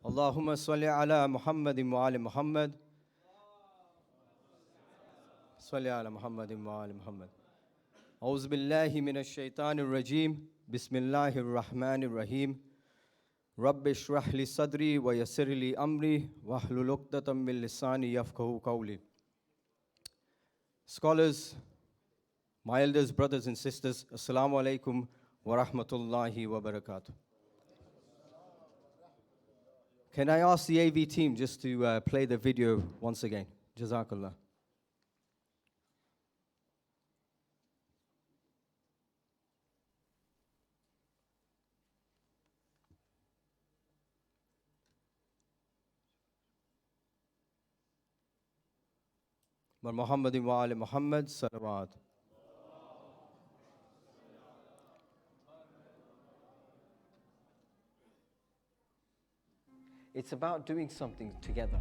Allahumma salli ala Muhammadin wa ali Muhammad. Salli ala Muhammadin wa ali Muhammad. A'udhu billahi minash shaitanir rajim. Bismillahir rahmanir rahim. Rabbi shrah li sadri wa yassir li amri wahlul 'uqdatam min lisani yafqahu qawli. Scholars, my elders, brothers and sisters, Assalamu alaikum wa rahmatullahi wa barakatuh. Can I ask the AV team just to play the video once again? Jazakallah. Muhammadin wa ali Muhammad salawat. It's about doing something together.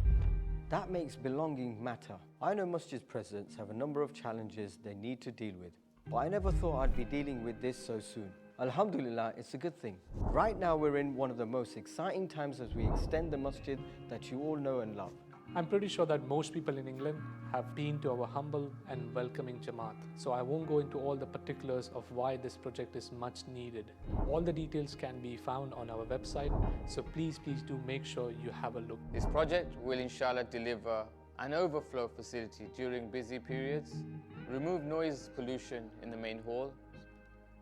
That makes belonging matter. I know Masjid presidents have a number of challenges they need to deal with, but I never thought I'd be dealing with this so soon. Alhamdulillah, it's a good thing. Right now we're in one of the most exciting times as we extend the Masjid that you all know and love. I'm pretty sure that most people in England have been to our humble and welcoming Jamaat, so I won't go into all the particulars of why this project is much needed. All the details can be found on our website, so please do make sure you have a look. This project will inshallah deliver an overflow facility during busy periods, remove noise pollution in the main hall,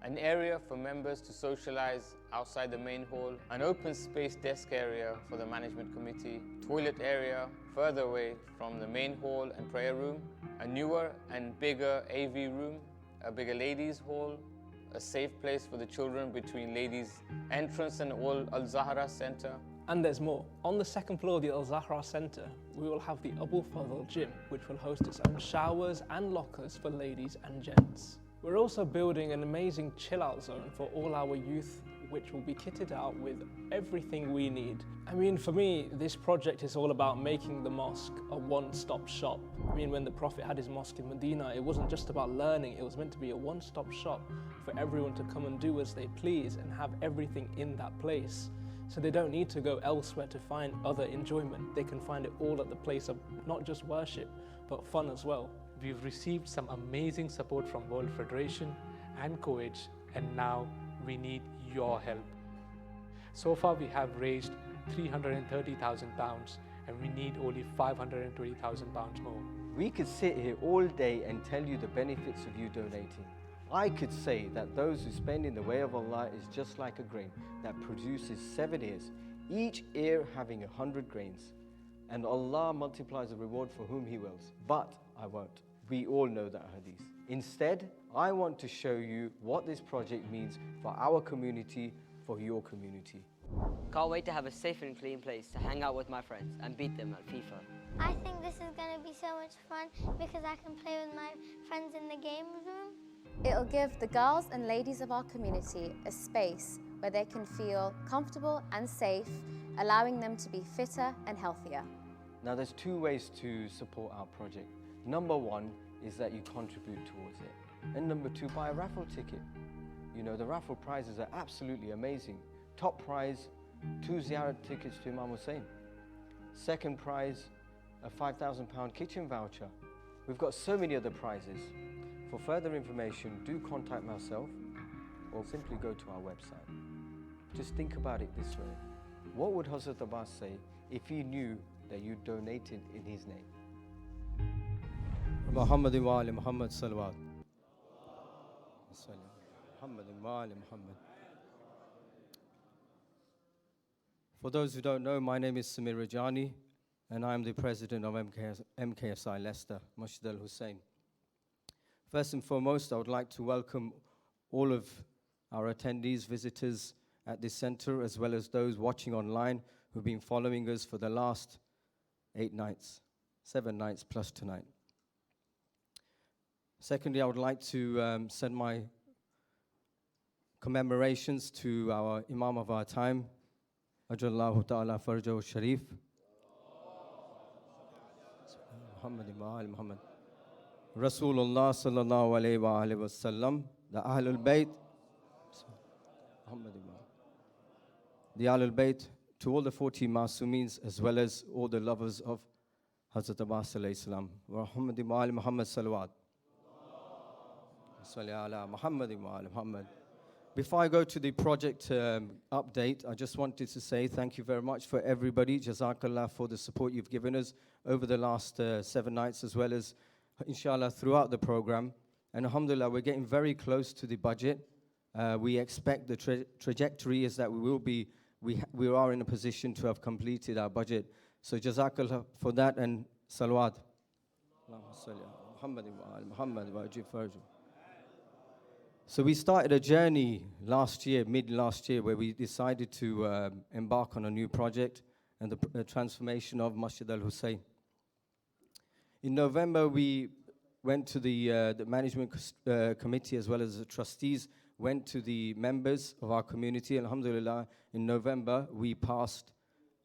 an area for members to socialize outside the main hall, an open space desk area for the management committee, toilet area further away from the main hall and prayer room, a newer and bigger AV room, a bigger ladies hall, a safe place for the children between ladies entrance and all Al-Zahra Center. And there's more. On the second floor of the Al-Zahra Center, we will have the Abu Fadl gym, which will host its own showers and lockers for ladies and gents. We're also building an amazing chill-out zone for all our youth, which will be kitted out with everything we need. I mean, for me, this project is all about making the mosque a one-stop shop. I mean, when the Prophet had his mosque in Medina, it wasn't just about learning, it was meant to be a one-stop shop for everyone to come and do as they please and have everything in that place. So they don't need to go elsewhere to find other enjoyment. They can find it all at the place of not just worship, but fun as well. We've received some amazing support from World Federation and Coage, and now we need your help. So far we have raised £330,000 and we need only £520,000 more. We could sit here all day and tell you the benefits of you donating. I could say that those who spend in the way of Allah is just like a grain that produces 7 ears, each ear having 100 grains. And Allah multiplies the reward for whom He wills. But I won't. We all know that hadith. Instead, I want to show you what this project means for our community, for your community. Can't wait to have a safe and clean place to hang out with my friends and beat them at FIFA. I think this is going to be so much fun because I can play with my friends in the game room. It'll give the girls and ladies of our community a space where they can feel comfortable and safe, allowing them to be fitter and healthier. Now there's 2 ways to support our project. Number 1 is that you contribute towards it. And number 2, buy a raffle ticket. You know, the raffle prizes are absolutely amazing. Top prize, 2 ziyarat tickets to Imam Husayn. Second prize, a £5,000 kitchen voucher. We've got so many other prizes. For further information, do contact myself or simply go to our website. Just think about it this way. What would Hazrat Abbas say if he knew that you donated in his name? Muhammadin wa ali Muhammad salawat. Muhammadin wa ali Muhammad. For those who don't know, my name is Rajani and I am the president of MKSI Leicester, Masjid al Husayn. First and foremost, I would like to welcome all of our attendees, visitors at this center, as well as those watching online who've been following us for the last 8 nights, 7 nights plus tonight. Secondly, I would like to send my commemorations to our Imam of our time, Ajallahu Ta'ala Farjahu Sharif. Muhammad. Rasulullah sallallahu alayhi wa sallam, the Ahlul Bayt, the Ahlul Bayt to all the 40 Masumins, as well as all the lovers of Hazrat Abbas alayhi salam. Wa Muhammad wa ali Muhammad salawat. Salli ala Muhammad wa ali Muhammad. Before I go to the project update, I just wanted to say thank you very much for everybody. Jazakallah for the support you've given us over the last 7 nights, as well as, inshallah, throughout the program. And alhamdulillah, we're getting very close to the budget. We expect the trajectory is that we are in a position to have completed our budget. So jazakallah for that, and salawat. So we started a journey last year, mid last year, where we decided to embark on a new project and the transformation of Masjid al-Husayn. In November, we went to the management committee, as well as the trustees, went to the members of our community. Alhamdulillah, in November, we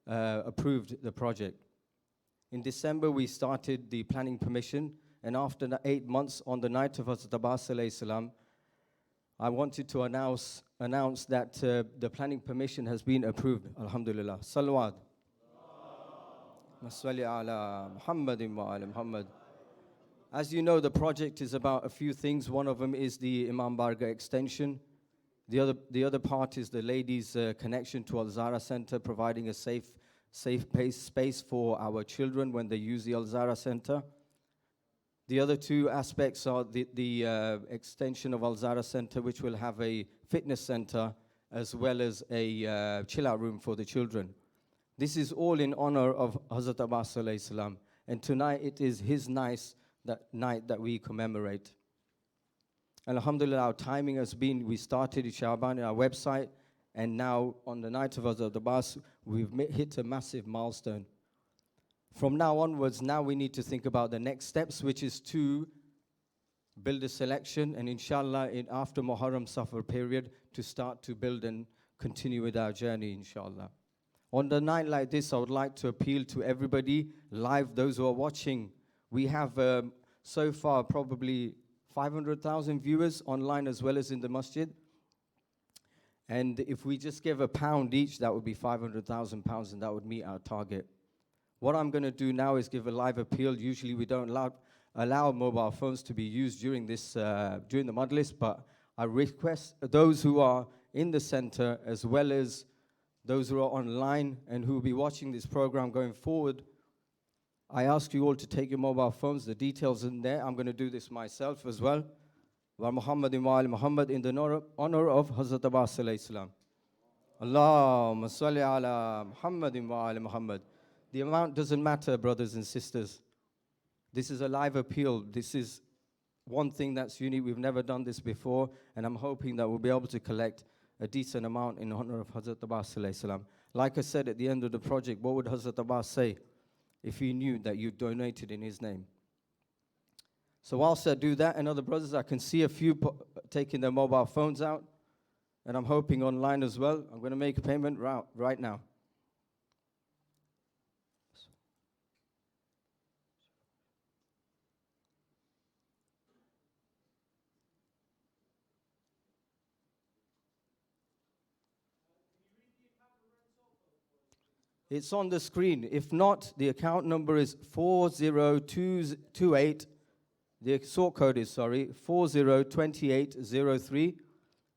approved the project. In December, we started the planning permission, and after 8 months, on the night of Hazrat Abbas alayhi salam, I wanted to announce that the planning permission has been approved. Alhamdulillah. Salawat. Masalli ala Muhammadin wa ala Muhammad. As you know, the project is about a few things. One of them is the Imam Barga extension. The other part is the ladies' connection to Al-Zahra Center, providing a safe space for our children when they use the Al-Zahra Center. The other two aspects are the extension of Al-Zahra Center, which will have a fitness center as well as a chill-out room for the children. This is all in honor of Hazrat Abbas alayhi salam. And tonight it is his night that we commemorate. And alhamdulillah, our timing has been, we started Sha'ban on our website, and now on the night of Hazrat Abbas, we've hit a massive milestone. From now onwards, now we need to think about the next steps, which is to build a selection, and inshallah, after Muharram Safar period, to start to build and continue with our journey, inshallah. On the night like this, I would like to appeal to everybody live, those who are watching. We have so far probably 500,000 viewers online, as well as in the masjid. And if we just give £1 each, that would be £500,000, and that would meet our target. What I'm going to do now is give a live appeal. Usually we don't allow mobile phones to be used during the majlis, but I request those who are in the center, as well as those who are online and who will be watching this program going forward, I ask you all to take your mobile phones, the details in there. I'm going to do this myself as well. Wa Muhammadin wa ali Muhammad, in the honor of Hazrat Abbas alayhi salam. Allahumma salli ala Muhammadin wa ali Muhammad. The amount doesn't matter, brothers and sisters. This is a live appeal. This is one thing that's unique. We've never done this before, and I'm hoping that we'll be able to collect a decent amount in honor of Hazrat Abbas alayhi salam. Like I said at the end of the project, what would Hazrat Abbas say if he knew that you donated in his name? So whilst I do that, and other brothers, I can see a few taking their mobile phones out, and I'm hoping online as well. I'm going to make a payment right now. It's on the screen. If not, the account number is 40228. The sort code is, 402803.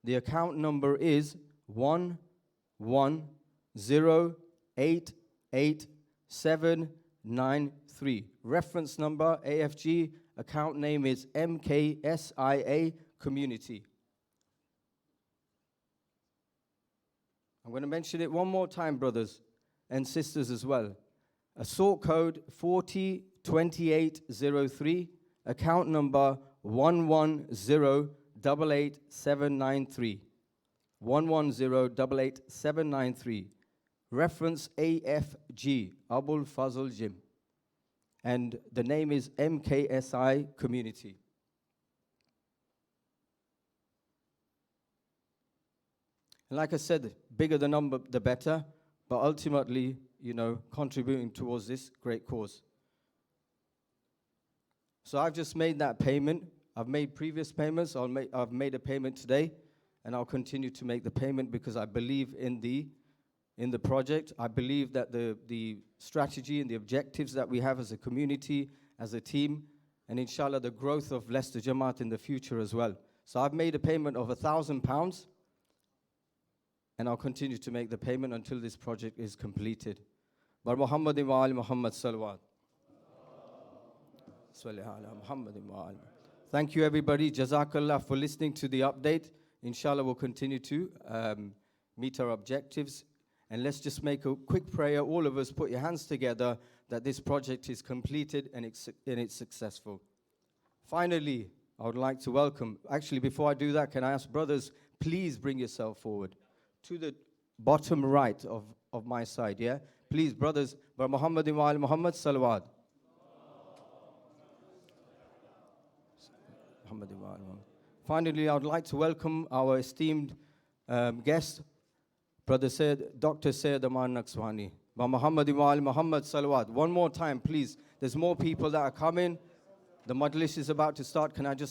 The account number is 11088793. Reference number AFG. Account name is MKSI Community. I'm going to mention it one more time, brothers and sisters as well. A sort code 402803, account number 11088793. 11088793. Reference AFG, Abul Fazl Gym. And the name is MKSI Community. And like I said, bigger the number, the better. But ultimately, contributing towards this great cause. So I've just made that payment. I've made previous payments. I've made a payment today, and I'll continue to make the payment because I believe in the in the project. I believe that the strategy and the objectives that we have as a community, as a team, and inshallah the growth of Leicester Jamaat in the future as well. So I've made a payment of £1,000, and I'll continue to make the payment until this project is completed. Bar Muhammadin wa ali Muhammad salawat. Thank you everybody. Jazakallah for listening to the update. Inshallah we'll continue to meet our objectives. And let's just make a quick prayer. All of us put your hands together that this project is completed and it's successful. Finally, I would like to welcome, actually before I do that, can I ask brothers, please bring yourself forward to the bottom right of my side, yeah? Please, brothers, Bar Muhammadin wa ali Muhammad salawat. Finally, I would like to welcome our esteemed guest, Brother Sayyid, Dr. Sayyid Aman Naqshwani. Bar Muhammadin wa ali Muhammad salawat. One more time, please. There's more people that are coming. The majlis is about to start. Can I just